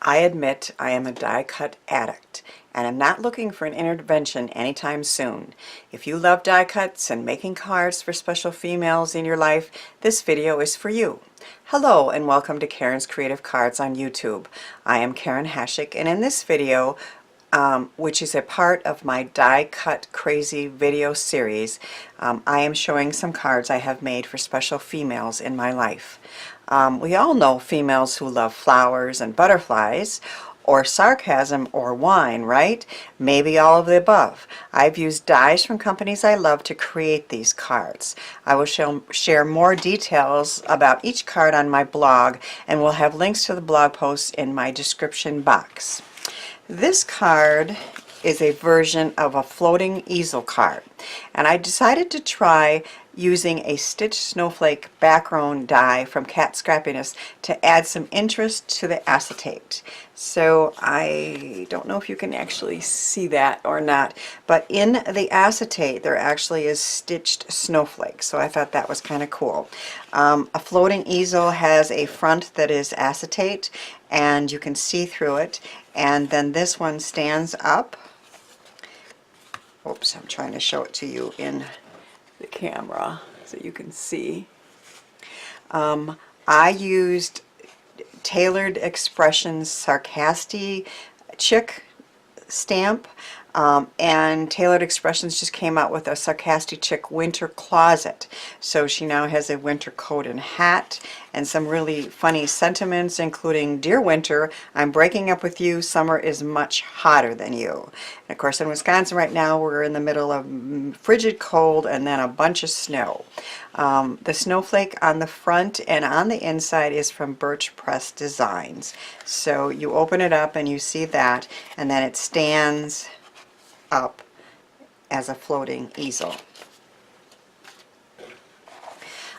I admit I am a die cut addict, and I'm not looking for an intervention anytime soon. If you love die cuts and making cards for special females in your life, this video is for you. Hello and welcome to Karen's Creative Cards on YouTube. I am Karen Hashik, and in this video, which is a part of my Die Cut Crazy video series, I am showing some cards I have made for special females in my life. We all know females who love flowers and butterflies, or sarcasm or wine, right? Maybe all of the above. I've used dies from companies I love to create these cards. I will share more details about each card on my blog, and we'll have links to the blog posts in my description box. This card is a version of a floating easel card, and I decided to try using a stitched snowflake background die from Cat Scrappiness to add some interest to the acetate. So I don't know if you can actually see that or not, but in the acetate there actually is stitched snowflakes, so I thought that was kind of cool. A floating easel has a front that is acetate and you can see through it, and then this one stands up. Oops, I'm trying to show it to you in the camera so you can see. I used Tailored Expressions Sarcastic Chick stamp, and Tailored Expressions just came out with a Sarcastic Chick winter closet. So she now has a winter coat and hat and some really funny sentiments, including, "Dear Winter, I'm breaking up with you. Summer is much hotter than you." And of course in Wisconsin right now we're in the middle of frigid cold and then a bunch of snow. The snowflake on the front and on the inside is from Birch Press Designs. So you open it up and you see that, and then it stands up as a floating easel.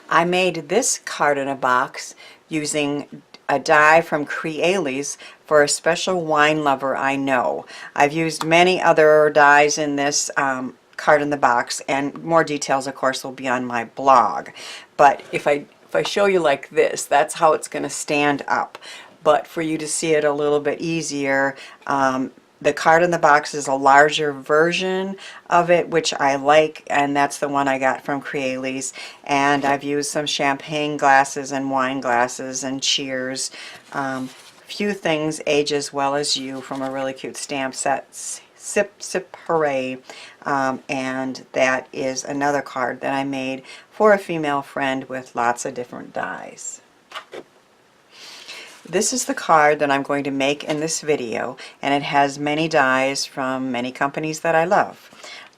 I made this card in a box using a die from Crealies for a special wine lover I know. I've used many other dies in this card in the box, and more details of course will be on my blog. But if I show you like this, that's how it's going to stand up. But for you to see it a little bit easier, the card in the box is a larger version of it, which I like, and that's the one I got from Crealies. And I've used some champagne glasses and wine glasses and cheers. Few things age as well as you from a really cute stamp set, Sip Sip Hooray. And that is another card that I made for a female friend with lots of different dies. This is the card that I'm going to make in this video, and it has many dies from many companies that I love.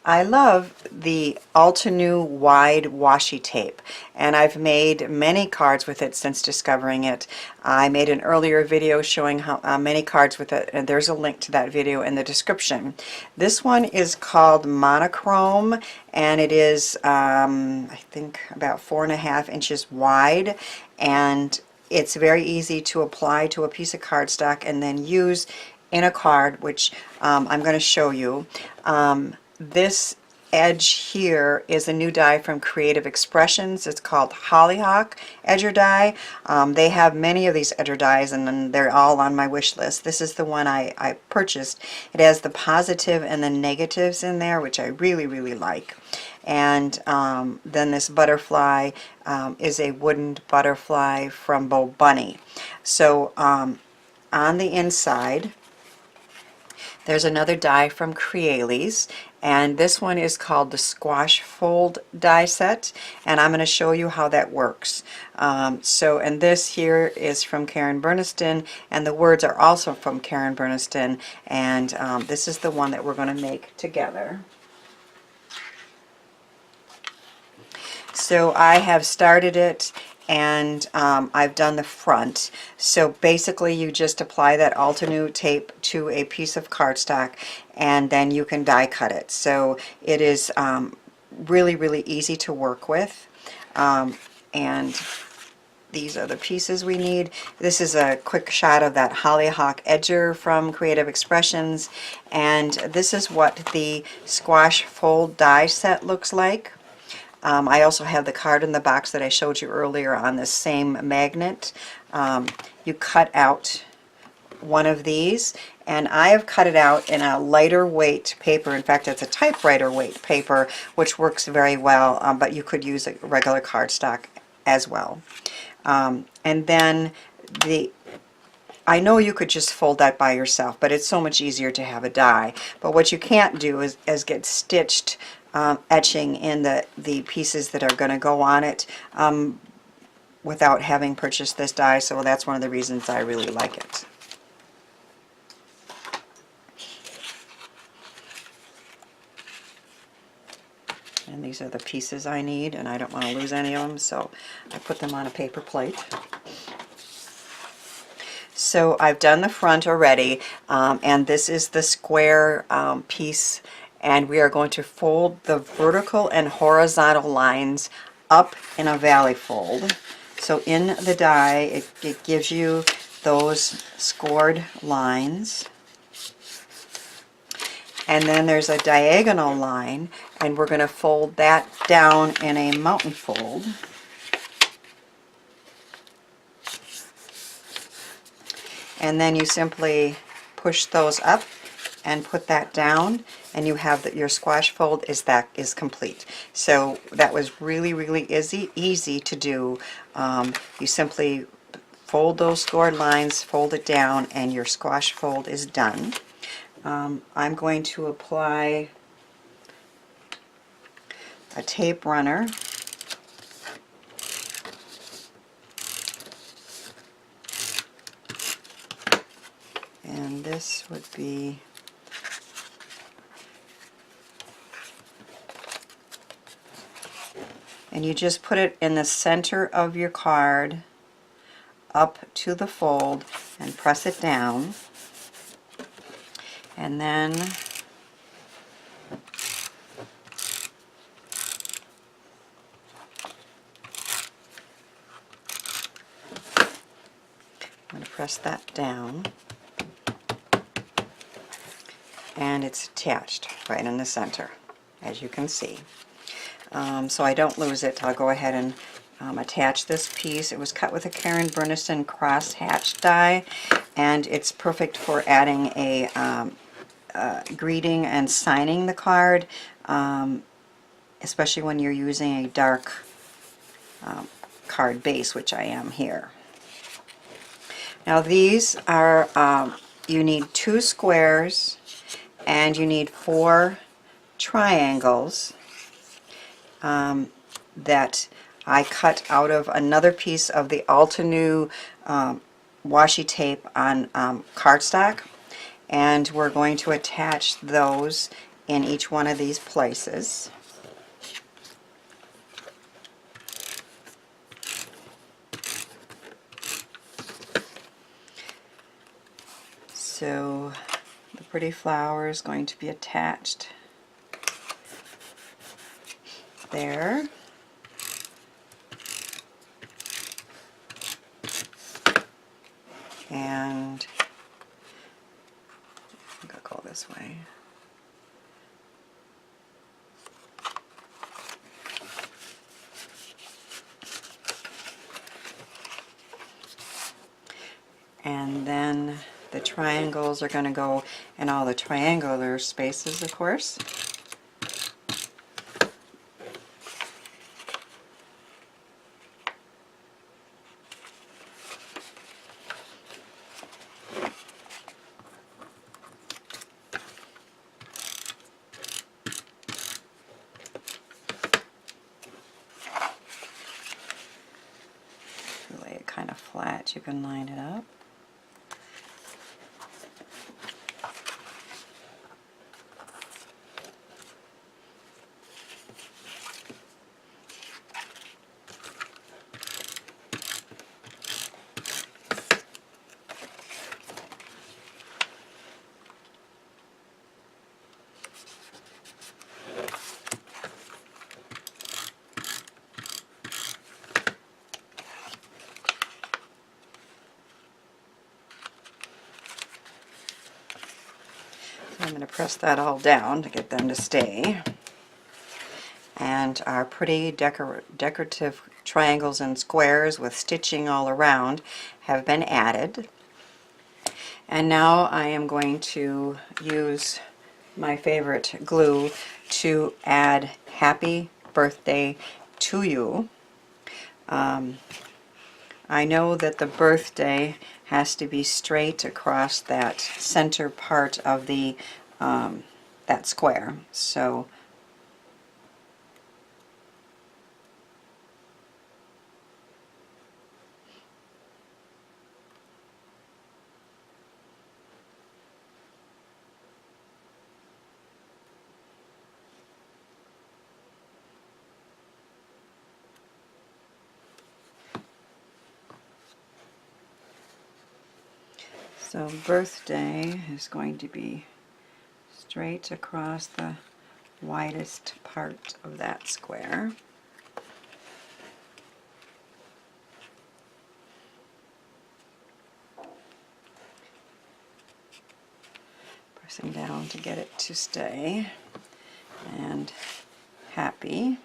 I love the Altenew wide washi tape, and I've made many cards with it since discovering it. I made an earlier video showing how many cards with it, and there's a link to that video in the description. This one is called Monochrome, and it is I think about 4.5 inches wide, and it's very easy to apply to a piece of cardstock and then use in a card, which I'm going to show you. This edge here is a new die from Creative Expressions. It's called Hollyhock edger die. They have many of these edger dies, and they're all on my wish list. This is the one I purchased. It has the positive and the negatives in there, which I really, really like. And then this butterfly is a wooden butterfly from Bo Bunny. So on the inside there's another die from Crealies, and this one is called the Squash Fold die set, and I'm going to show you how that works. And this here is from Burniston, and the words are also from Burniston, and this is the one that we're going to make together. So I have started it, and I've done the front. So basically you just apply that Altenew tape to a piece of cardstock, and then you can die cut it. So it is really, really easy to work with. And these are the pieces we need. This is a quick shot of that Hollyhock edger from Creative Expressions, and this is what the Squash Fold die set looks like. I also have the card in the box that I showed you earlier on this same magnet. You cut out one of these, and I have cut it out in a lighter weight paper. In fact, it's a typewriter weight paper, which works very well, but you could use a regular cardstock as well. And then I know you could just fold that by yourself, but it's so much easier to have a die. But what you can't do is get stitched etching in the pieces that are going to go on it without having purchased this die, so that's one of the reasons I really like it. And these are the pieces I need, and I don't want to lose any of them, so I put them on a paper plate. So I've done the front already, and this is the square piece, and we are going to fold the vertical and horizontal lines up in a valley fold. So in the die, it gives you those scored lines. And then there's a diagonal line, and we're going to fold that down in a mountain fold. And then you simply push those up and put that down, and you have that your squash fold is complete. So that was really, really easy to do. You simply fold those scored lines, fold it down, and your squash fold is done. I'm going to apply a tape runner. And this would be and you just put it in the center of your card up to the fold and press it down. And then I'm going to press that down, and it's attached right in the center, as you can see. So I don't lose it. I'll go ahead and attach this piece. It was cut with a Burniston Crosshatch die, and it's perfect for adding a greeting and signing the card, especially when you're using a dark card base, which I am here. Now these are, you need 2 squares and you need 4 triangles that I cut out of another piece of the Altenew washi tape on cardstock, and we're going to attach those in each one of these places. So the pretty flower is going to be attached there. And I'm going to go this way. And then the triangles are going to go in all the triangular spaces, of course. Lay it kind of flat, you can line it up. I'm going to press that all down to get them to stay. And our pretty decorative triangles and squares with stitching all around have been added. And now I am going to use my favorite glue to add happy birthday to you. I know that the birthday has to be straight across that center part of the that square. So birthday is going to be straight across the widest part of that square. Pressing down to get it to stay, and happy.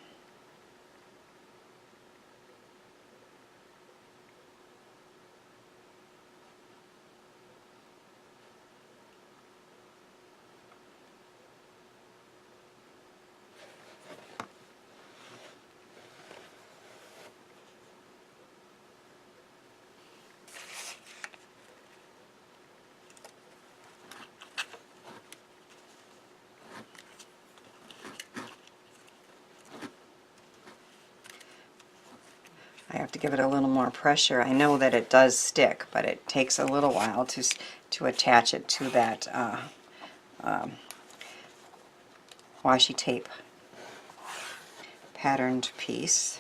I have to give it a little more pressure. I know that it does stick, but it takes a little while to attach it to that washi tape patterned piece.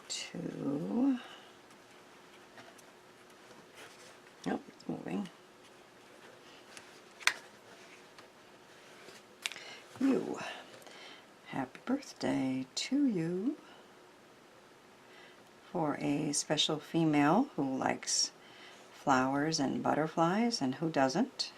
Two. Nope, it's moving. You. Happy birthday to you. For a special female who likes flowers and butterflies, and who doesn't?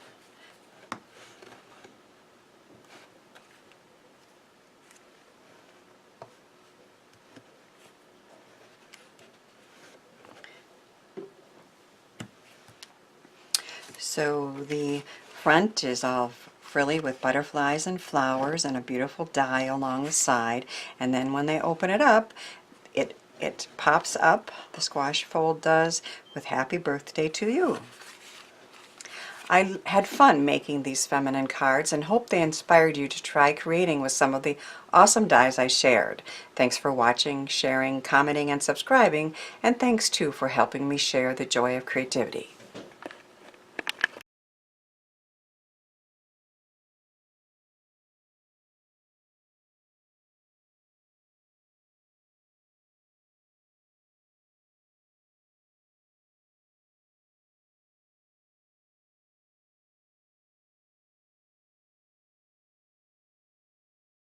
So the front is all frilly with butterflies and flowers and a beautiful die along the side, and then when they open it up, it pops up, the squash fold does, with happy birthday to you. I had fun making these feminine cards and hope they inspired you to try creating with some of the awesome dies I shared. Thanks for watching, sharing, commenting, and subscribing, and thanks too for helping me share the joy of creativity.